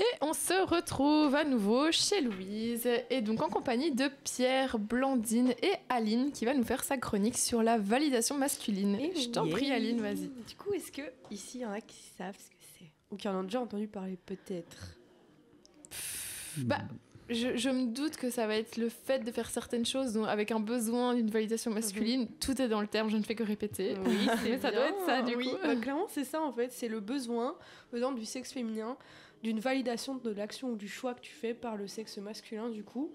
Et on se retrouve à nouveau chez Louise, et donc en compagnie de Pierre, Blandine et Aline, qui va nous faire sa chronique sur la validation masculine. Et je t'en prie, Aline, vas-y. Du coup, est-ce que ici il y en a qui savent ce que c'est? Ou qui en ont déjà entendu parler peut-être? Bah, je me doute que ça va être le fait de faire certaines choses avec un besoin d'une validation masculine. Tout est dans le terme, je ne fais que répéter. Oui, mais ça doit être ça, du coup. Bah, clairement, c'est ça en fait. C'est le besoin venant du sexe féminin d'une validation de l'action ou du choix que tu fais par le sexe masculin, du coup.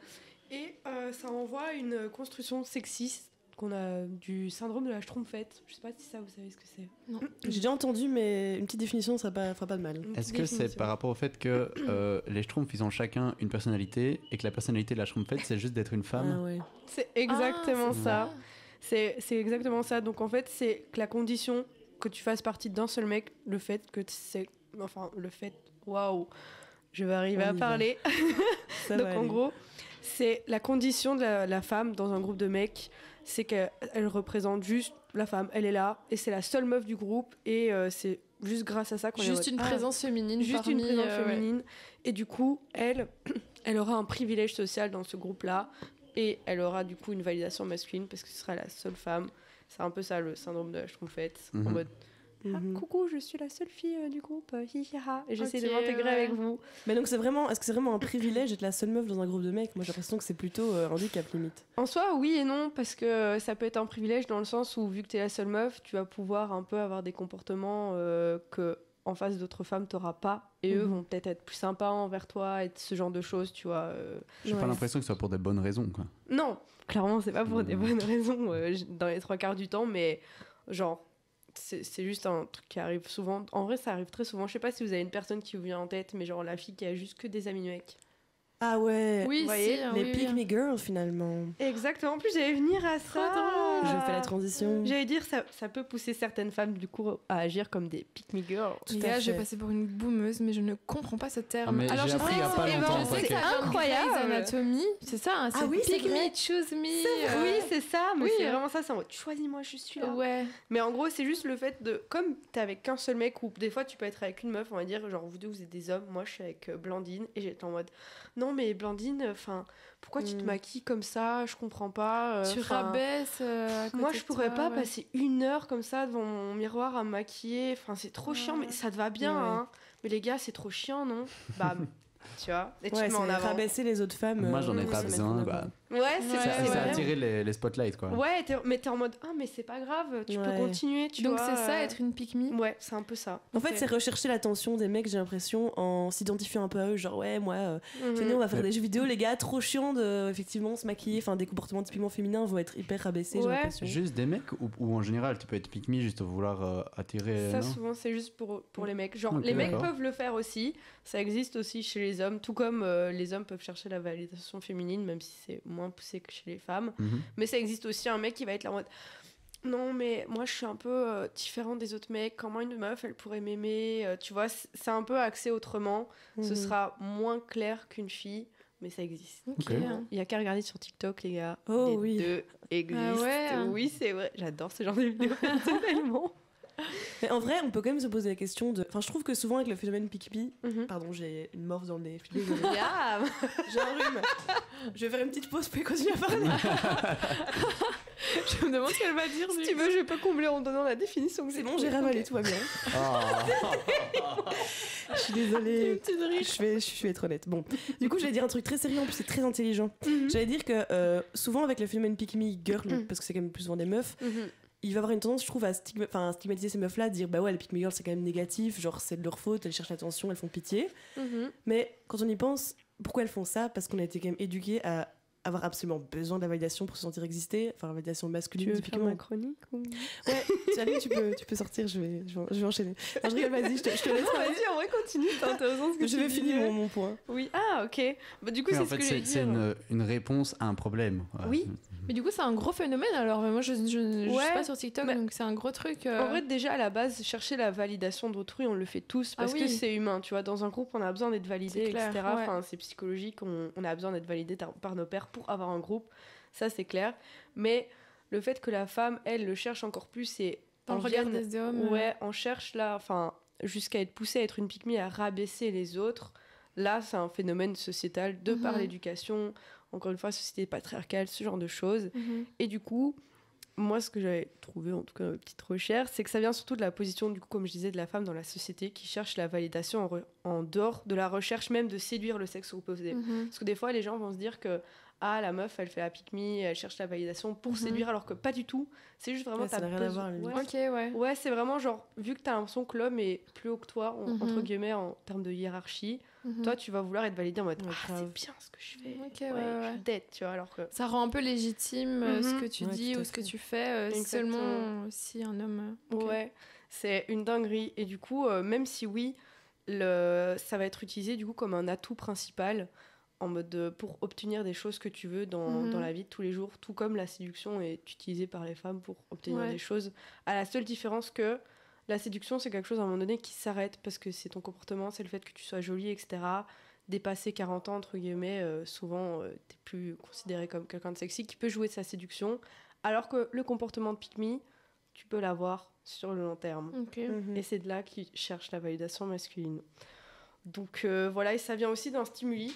Et ça envoie une construction sexiste qu'on a du syndrome de la Schtroumpfette. Je sais pas si ça, vous savez ce que c'est. Non. J'ai déjà entendu, mais une petite définition, ça fera pas de mal. Est-ce que c'est par rapport au fait que les Schtroumpfs, ils ont chacun une personnalité et que la personnalité de la Schtroumpfette, c'est juste d'être une femme? Ah ouais. C'est exactement ça. C'est exactement ça. Donc en fait, c'est que la condition que tu fasses partie d'un seul mec, le fait que c'est... Enfin, le fait... Waouh, je vais arriver à parler. Donc en gros, c'est la condition de la femme dans un groupe de mecs, c'est qu'elle représente juste la femme, elle est là, et c'est la seule meuf du groupe, et c'est juste grâce à ça qu'on juste une présence féminine. Juste une présence féminine. Et du coup, elle aura un privilège social dans ce groupe-là, et elle aura du coup une validation masculine, parce que ce sera la seule femme. C'est un peu ça, le syndrome de la Schtroumpfette, en mode... coucou, je suis la seule fille du groupe, et j'essaie de m'intégrer avec vous. Mais donc est-ce que c'est vraiment un privilège d'être la seule meuf dans un groupe de mecs? Moi j'ai l'impression que c'est plutôt un handicap limite. En soi, oui et non, parce que ça peut être un privilège dans le sens où vu que t'es la seule meuf, tu vas pouvoir un peu avoir des comportements que en face d'autres femmes t'auras pas, et eux vont peut-être être plus sympas envers toi, et ce genre de choses, tu vois. J'ai pas l'impression que ce soit pour des bonnes raisons, quoi. Non, clairement c'est pas pour des bonnes raisons dans les 3/4 du temps, mais genre... C'est juste un truc qui arrive souvent. En vrai, ça arrive très souvent. Je sais pas si vous avez une personne qui vous vient en tête, mais genre la fille qui a juste que des amis mecs. Ah ouais. Oui, vous voyez, les pick me girls finalement. Exactement. En plus, j'allais venir à ça. Je fais la transition. J'allais dire, ça peut pousser certaines femmes du coup à agir comme des pick me girls. Tout à fait. Je vais passer pour une boumeuse, mais je ne comprends pas ce terme. Alors j'ai appris il y a pas longtemps. Je sais que c'est incroyable. Grey's Anatomy, c'est ça. Hein, ah oui, pick me, choose me. Oui, c'est ça. Mais c'est vraiment ça. C'est en mode choisis-moi, je suis là. Ouais. Mais en gros, c'est juste le fait de, comme t'es avec qu'un seul mec, ou des fois tu peux être avec une meuf, on va dire, genre vous deux vous êtes des hommes, moi je suis avec Blandine, et j'étais en mode non mais Blandine, enfin pourquoi tu te maquilles comme ça, je comprends pas. Tu rabaisses. Moi je pourrais pas passer 1 heure comme ça devant mon miroir à me maquiller, enfin c'est trop chiant, mais ça te va bien, hein. Mais les gars c'est trop chiant, non? Bam. Tu vois, et tu te mets en avant. Rabaisser les autres femmes. Moi j'en ai pas besoin. Ouais, c'est attirer les spotlights, quoi. Ouais, mais t'es en mode mais c'est pas grave, tu peux continuer, tu vois. Donc c'est ça, être une pick me. Ouais, c'est un peu ça. En fait, c'est rechercher l'attention des mecs, j'ai l'impression, en s'identifiant un peu à eux, genre ouais, moi, venez, on va faire des jeux vidéo, les gars, trop chiant de effectivement se maquiller, enfin des comportements typiquement féminins vont être hyper rabaissés, j'ai l'impression. Juste des mecs ou en général, tu peux être pick me juste au vouloir attirer. Ça souvent c'est juste pour les mecs. Genre les mecs peuvent le faire aussi, ça existe aussi chez les hommes, tout comme les hommes peuvent chercher la validation féminine, même si c'est moins poussé que chez les femmes. Mais ça existe aussi un mec qui va être là en mode non mais moi je suis un peu différent des autres mecs, comment une meuf elle pourrait m'aimer, tu vois, c'est un peu axé autrement. Ce sera moins clair qu'une fille, mais ça existe. Il y a qu'à regarder sur TikTok les gars. Les deux existent. Oui c'est vrai, j'adore ce genre de vidéos personnellement. Mais en vrai, on peut quand même se poser la question de... Enfin, je trouve que souvent avec le phénomène pick me... Pardon, j'ai une morve dans le nez. J'ai un rhume. Je vais faire une petite pause pour continuer à parler. Je me demande ce qu'elle va dire. Si tu veux, je vais pas combler en donnant la définition. C'est bon, j'ai ravalé, tout va bien. Je suis désolée. Je vais être honnête. Bon, du coup, j'allais dire un truc très sérieux, en plus c'est très intelligent. J'allais dire que souvent avec le phénomène pick me girl, parce que c'est quand même plus souvent des meufs, il va avoir une tendance, je trouve, à stigmatiser ces meufs-là, dire bah ouais, les pick me girls c'est quand même négatif, genre c'est de leur faute, elles cherchent l'attention, elles font pitié. Mais quand on y pense, pourquoi elles font ça? Parce qu'on a été quand même éduqués à avoir absolument besoin de la validation pour se sentir exister, enfin la validation masculine. Tu veux faire ma chronique ou... Ouais, Charlie, tu peux sortir, je vais enchaîner. Non, je rigole, vas-y, je te laisse. Non, vas-y, en vrai, continue, c'est intéressant ce que je vais finir mon point. Oui, ok. Bah, du coup, oui, c'est en ce fait, que j'ai dit. C'est une réponse à un problème. Oui. Mais du coup, c'est un gros phénomène alors. Moi, je suis pas sur TikTok, donc c'est un gros truc. En vrai, déjà, à la base, chercher la validation d'autrui, on le fait tous parce que c'est humain, tu vois. Dans un groupe, on a besoin d'être validé, etc. Enfin, c'est psychologique, on a besoin d'être validé par nos pairs pour avoir un groupe. Ça, c'est clair. Mais le fait que la femme, elle, le cherche encore plus et dans le regard des hommes. Ouais, on cherche là, enfin, jusqu'à être poussée à être une pick me, à rabaisser les autres. Là, c'est un phénomène sociétal de par l'éducation, encore une fois, société patriarcale, ce genre de choses. Et du coup, moi, ce que j'avais trouvé, en tout cas, une petite recherche, c'est que ça vient surtout de la position, du coup, comme je disais, de la femme dans la société qui cherche la validation en dehors de la recherche même de séduire le sexe opposé. Parce que des fois, les gens vont se dire que la meuf, elle fait la pick me, elle cherche la validation pour séduire, alors que pas du tout. C'est juste vraiment... ça n'a rien à voir, ouais, c'est vraiment genre, vu que t'as l'impression que l'homme est plus haut que toi, entre guillemets, en termes de hiérarchie, toi, tu vas vouloir être validé en mode c'est bien ce que je fais. Je suis dead, tu vois, alors que... Ça rend un peu légitime ce que tu dis ou ce que tu fais, seulement si un homme... Ouais, c'est une dinguerie. Et du coup, même si ça va être utilisé du coup comme un atout principal, en mode pour obtenir des choses que tu veux dans la vie de tous les jours, tout comme la séduction est utilisée par les femmes pour obtenir des choses, à la seule différence que la séduction, c'est quelque chose à un moment donné qui s'arrête parce que c'est ton comportement, c'est le fait que tu sois jolie, etc. Dépasser 40 ans, entre guillemets, souvent, t'es plus considéré comme quelqu'un de sexy qui peut jouer de sa séduction, alors que le comportement de pick me, tu peux l'avoir sur le long terme. Et c'est de là qu'ils cherchent la validation masculine. Donc voilà, et ça vient aussi d'un stimuli.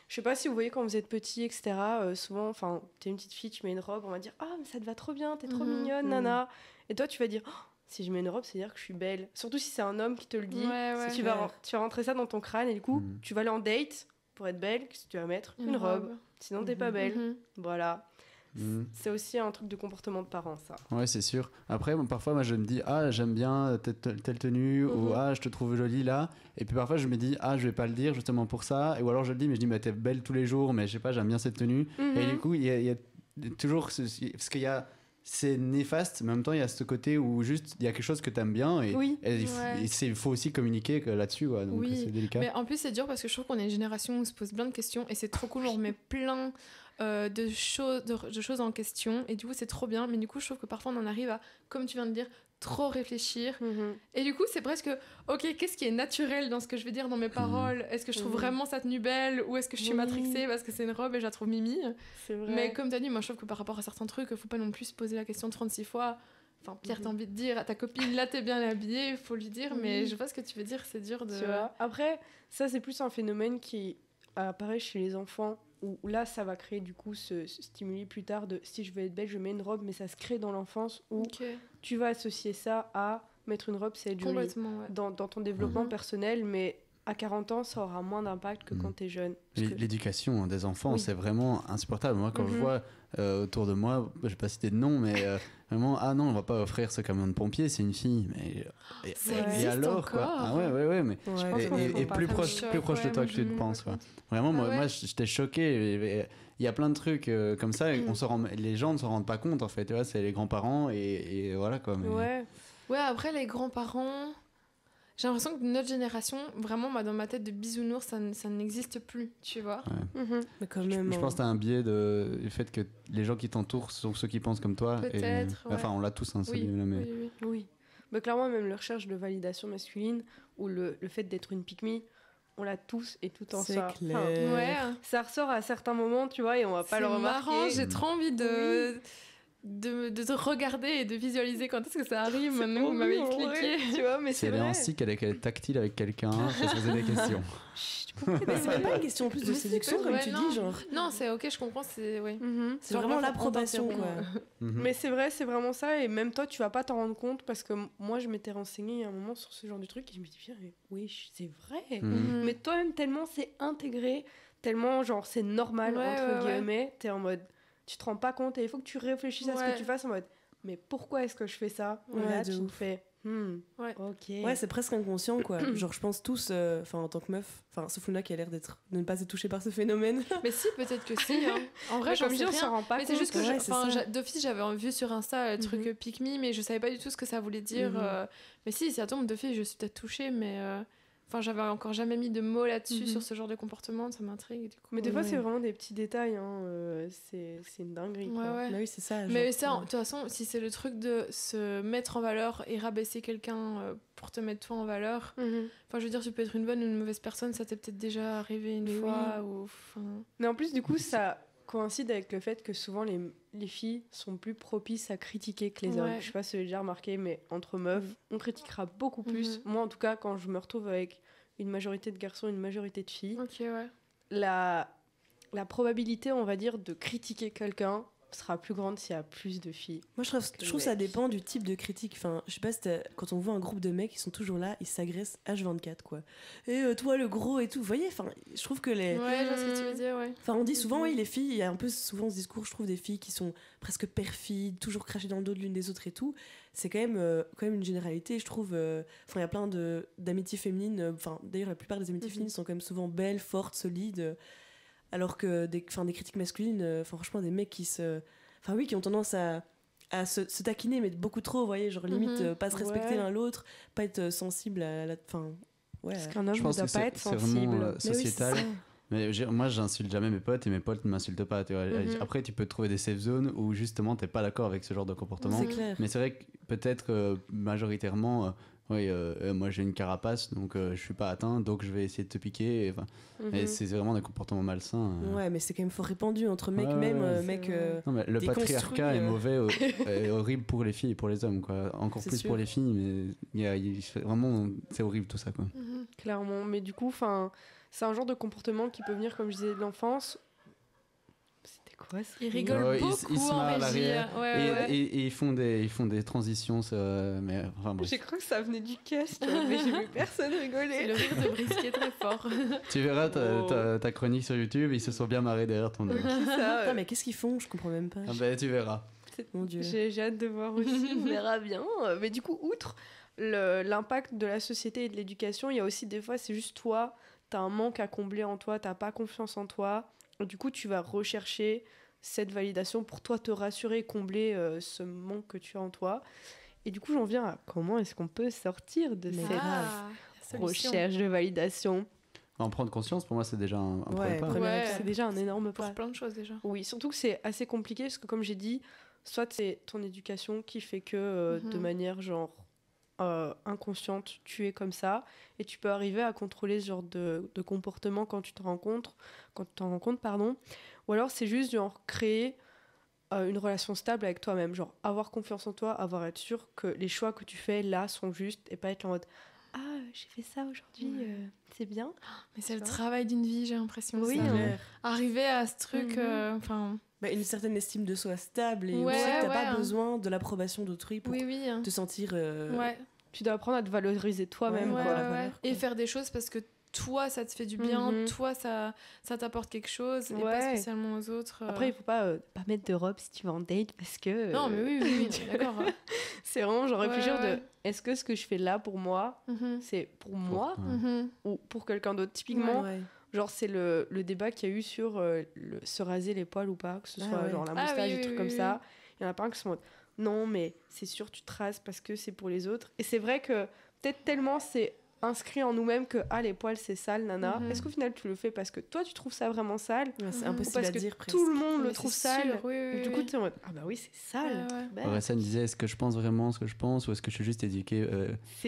Je sais pas si vous voyez quand vous êtes petit, etc. Souvent, enfin, t'es une petite fille, tu mets une robe, on va dire « Ah, mais ça te va trop bien, t'es trop mignonne, nana !» Et toi, tu vas dire oh, si je mets une robe, c'est dire que je suis belle. Surtout si c'est un homme qui te le dit. Tu vas rentrer ça dans ton crâne et du coup, tu vas aller en date pour être belle. Qu'est-ce que tu vas mettre ? Une robe. Sinon, t'es pas belle. Voilà. C'est aussi un truc de comportement de parents, ça. Ouais, c'est sûr. Après, parfois, moi, je me dis, j'aime bien telle tenue, ou je te trouve jolie là. Et puis parfois, je me dis, je vais pas le dire justement pour ça. Ou alors, je le dis, mais je dis, mais t'es belle tous les jours, mais je sais pas, j'aime bien cette tenue. Et du coup, il y a toujours. Parce qu'il y a. C'est néfaste, mais en même temps, il y a ce côté où juste il y a quelque chose que t'aimes bien et il faut aussi communiquer là-dessus, quoi. Donc c'est délicat. Mais en plus, c'est dur parce que je trouve qu'on est une génération où on se pose plein de questions et c'est trop cool, on remet plein de choses en question et du coup, c'est trop bien. Mais du coup, je trouve que parfois, on en arrive à, comme tu viens de dire, trop réfléchir. Et du coup, c'est presque, ok, qu'est-ce qui est naturel dans ce que je vais dire dans mes paroles ? Est-ce que je trouve vraiment sa tenue belle ou est-ce que je suis matrixée parce que c'est une robe et je la trouve mimi ? C'est vrai. Mais comme t'as dit, moi je trouve que par rapport à certains trucs, faut pas non plus se poser la question 36 fois. Enfin, Pierre, t'as envie de dire à ta copine, là t'es bien habillée, faut lui dire, mais je vois ce que tu veux dire, c'est dur de... Tu vois. Après, ça c'est plus un phénomène qui apparaît chez les enfants, où là ça va créer du coup ce stimuli plus tard de si je veux être belle, je mets une robe, mais ça se crée dans l'enfance où tu vas associer ça à mettre une robe, c'est être jolie dans ton développement personnel, mais à 40 ans, ça aura moins d'impact que quand t'es jeune. L'éducation des enfants, c'est vraiment insupportable. Moi, quand je vois autour de moi, je vais pas citer de nom, mais vraiment, non, on va pas offrir ce camion de pompier, c'est une fille. Mais et alors, encore. quoi. Ouais, mais et plus proche de toi que tu le penses, quoi. Vraiment, moi, j'étais choqué. Il y a plein de trucs comme ça, et les gens ne s'en rendent pas compte, en fait. Tu vois, c'est les grands-parents et voilà, quoi. Mais... Ouais, après, les grands-parents... J'ai l'impression que notre génération, vraiment, dans ma tête de bisounours, ça n'existe plus, tu vois. Mais quand même, je pense que t'as un biais du fait que les gens qui t'entourent sont ceux qui pensent comme toi. Peut-être. Enfin, on l'a tous, hein, oui. Mais clairement, même la recherche de validation masculine ou le fait d'être une pick me, on l'a tous et tout en ça. C'est clair. Ça ressort à certains moments, tu vois, et on va pas le remarquer. C'est marrant, j'ai trop envie de te regarder et de visualiser quand est-ce que ça arrive. Maintenant, vous m'avez expliqué. Tu vois, mais c'est vrai. ainsi qu'elle est tactile avec quelqu'un, ça se faisait des questions. Mais c'est même pas une question en plus de séduction, comme tu dis, genre. Non, c'est ok, je comprends, c'est c'est vraiment l'approbation, quoi. Mais c'est vrai, c'est vraiment ça, et même toi, tu vas pas t'en rendre compte, parce que moi, je m'étais renseignée à un moment sur ce genre de truc, et je me dis, oui, c'est vrai. Mais toi-même, tellement c'est intégré, tellement, genre, c'est normal, entre guillemets, t'es en mode... Tu te rends pas compte et il faut que tu réfléchisses à ce que tu fasses en mode mais pourquoi est-ce que je fais ça et là tu me fais ok c'est presque inconscient quoi. Genre je pense tous en tant que meuf, sauf Luna qui a l'air de ne pas être touchée par ce phénomène. Mais si, peut-être que si hein. En vrai j'en sais rien, on s'en rend pas compte. C'est juste que d'office j'avais vu sur Insta le truc pick me, mais je savais pas du tout ce que ça voulait dire. Mais si ça tombe d'office je suis peut-être touchée, mais j'avais encore jamais mis de mots là-dessus sur ce genre de comportement, ça m'intrigue du coup. Mais des fois c'est vraiment des petits détails, c'est une dinguerie. Bah oui, c'est ça. Mais ça, de toute façon, si c'est le truc de se mettre en valeur et rabaisser quelqu'un pour te mettre toi en valeur, je veux dire, tu peux être une bonne ou une mauvaise personne, ça t'est peut-être déjà arrivé une fois. Mais en plus, du coup, ça coïncide avec le fait que souvent les filles sont plus propices à critiquer que les hommes. Je sais pas si vous avez déjà remarqué, mais entre meufs, on critiquera beaucoup plus. Moi, en tout cas, quand je me retrouve avec une majorité de garçons, une majorité de filles, Ok, ouais. la probabilité, on va dire, de critiquer quelqu'un sera plus grande s'il y a plus de filles. Moi, je trouve que ça dépend du type de critique. Enfin, je sais pas, quand on voit un groupe de mecs, ils sont toujours là, ils s'agressent H24, quoi. Et toi, le gros et tout. Vous voyez, enfin, je trouve que les... Ouais, je vois ce que tu veux dire, ouais. Enfin, on dit souvent, oui, les filles, il y a un peu souvent ce discours, je trouve, des filles qui sont presque perfides, toujours crachées dans le dos de l'une des autres et tout. C'est quand même une généralité, je trouve. Enfin, il y a plein d'amitiés féminines. Enfin, d'ailleurs, la plupart des amitiés féminines sont quand même souvent belles, fortes, solides. Alors que des critiques masculines, franchement, des mecs qui ont tendance à se taquiner, mais beaucoup trop, vous voyez, genre limite pas se respecter l'un l'autre, pas être sensible à la... Enfin, ouais. Parce qu'un homme ne doit pas être sensible. C'est vraiment sociétal. Mais moi, j'insulte jamais mes potes et mes potes ne m'insultent pas. Tu vois. Après, tu peux trouver des safe zones où justement, t'es pas d'accord avec ce genre de comportement. C'est clair. Mais c'est vrai que peut-être majoritairement... moi j'ai une carapace donc je suis pas atteint donc je vais essayer de te piquer et c'est vraiment des comportements malsains ouais mais c'est quand même fort répandu entre mecs non, mais le patriarcat est mauvais est horrible pour les filles et pour les hommes quoi. Encore plus sûr. Pour les filles mais vraiment c'est horrible tout ça quoi. Clairement mais du coup c'est un genre de comportement qui peut venir comme je disais de l'enfance. Quoi, ils rigolent beaucoup ils se marrent à l'arrière et ils font des transitions mais enfin bref. J'ai cru que ça venait du cast mais j'ai vu personne rigoler. C'est le rire de Brice qui est très fort. Tu verras ta chronique sur YouTube, ils se sont bien marrés derrière ton dos. Putain, mais qu'est-ce qu'ils font, je comprends même pas. Tu verras. Mon Dieu. J'ai hâte de voir aussi, on verra bien. Mais du coup, outre l'impact de la société et de l'éducation, il y a aussi des fois c'est juste toi, t'as un manque à combler en toi, t'as pas confiance en toi. Du coup, tu vas rechercher cette validation pour toi te rassurer, combler ce manque que tu as en toi. Et du coup, j'en viens à comment est-ce qu'on peut sortir de cette recherche de validation. En prendre conscience, pour moi, c'est déjà un premier pas. C'est déjà un énorme pas. Pour plein de choses, déjà. Oui, surtout que c'est assez compliqué, parce que comme j'ai dit, soit c'est ton éducation qui fait que de manière genre inconsciente, tu es comme ça, et tu peux arriver à contrôler ce genre de comportement quand tu t'en rends compte, ou alors c'est juste genre créer une relation stable avec toi-même, genre avoir confiance en toi, être sûr que les choix que tu fais là sont justes, et pas être en mode j'ai fait ça aujourd'hui, c'est bien. Mais c'est le travail d'une vie, j'ai l'impression. Oui, arriver à ce truc, une certaine estime de soi stable, et aussi que t'as pas besoin de l'approbation d'autrui pour te sentir... Tu dois apprendre à te valoriser toi-même. Et faire des choses parce que toi, ça te fait du bien, toi, ça t'apporte quelque chose, et pas spécialement aux autres. Après, il faut pas mettre de robe si tu vas en date, parce que... Non, mais oui, d'accord. C'est vraiment genre réfléchir de, est-ce que ce que je fais là pour moi, c'est pour moi ou pour quelqu'un d'autre. Typiquement, genre c'est le débat qu'il y a eu sur se raser les poils ou pas, que ce soit genre la moustache, des trucs comme ça. Il y en a pas un qui sont en mode, non, mais c'est sûr, tu te rases parce que c'est pour les autres. Et c'est vrai que peut-être tellement c'est inscrit en nous-mêmes que les poils c'est sale, nana. Est-ce qu'au final tu le fais parce que toi tu trouves ça vraiment sale, c'est impossible à dire presque. Tout le monde le trouve sale. Du coup tu es en mode oui c'est sale. Ça me disait, est-ce que je pense vraiment ce que je pense, ou est-ce que je suis juste éduqué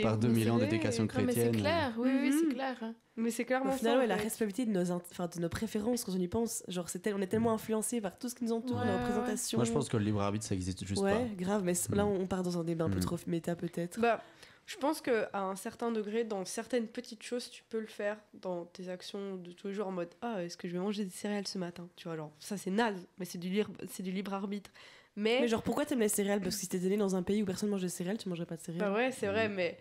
par 2000 ans d'éducation chrétienne? Mais c'est clair, oui, c'est clair. Mais c'est clairement au final, la responsabilité de nos préférences quand on y pense, genre on est tellement influencé par tout ce qui nous entoure, la représentation. Moi je pense que le libre arbitre ça existe juste pas. Ouais, grave, mais là on part dans un débat un peu trop méta peut-être. Je pense qu'à un certain degré, dans certaines petites choses, tu peux le faire dans tes actions de tous les jours en mode est-ce que je vais manger des céréales ce matin, tu vois, genre ça c'est naze, mais c'est du libre arbitre. Mais genre pourquoi t'aimes les céréales? Parce que si t'étais né dans un pays où personne mange de céréales, tu mangerais pas de céréales. Bah ouais, c'est vrai, mais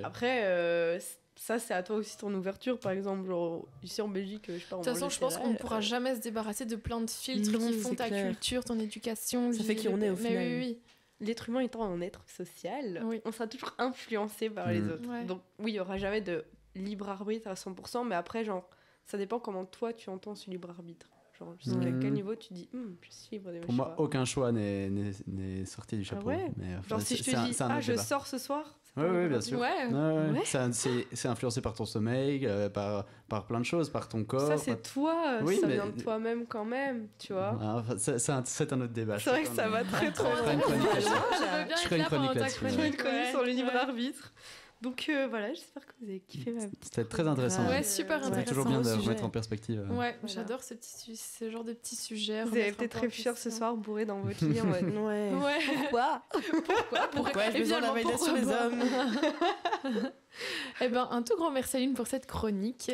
après ça c'est à toi aussi ton ouverture. Par exemple, genre ici en Belgique, je sais pas, de toute façon je pense qu'on ne pourra jamais se débarrasser de plein de filtres qui font ta culture, ton éducation, ça fait qui on est au final. Oui. L'être humain étant un être social, on sera toujours influencé par les autres. Donc oui, il y aura jamais de libre arbitre à 100%, mais après genre ça dépend comment toi tu entends ce libre arbitre. Genre jusqu'à quel niveau tu dis je suis libre de mes choix. Pour moi, aucun choix n'est sorti du chapeau. Mais, genre si je te dis je sors ce soir. Oui, bien sûr. C'est influencé par ton sommeil, par plein de choses, par ton corps. Ça, c'est toi, ça vient de toi-même quand même, tu vois. C'est un autre débat. C'est vrai que ça va très trop loin. Je ferai une chronique là-dessus. Je ferai une chronique sur le libre arbitre. Donc voilà, j'espère que vous avez kiffé ma petite. C'était très intéressant. Ouais, super intéressant. C'est toujours bien de remettre en perspective. Ouais, voilà. J'adore ce genre de petits sujets. Vous allez peut-être réfléchir ce soir bourré dans votre lit en mode ouais. Pourquoi j'ai besoin de la validation des hommes. Eh ben, un tout grand merci Aline pour cette chronique.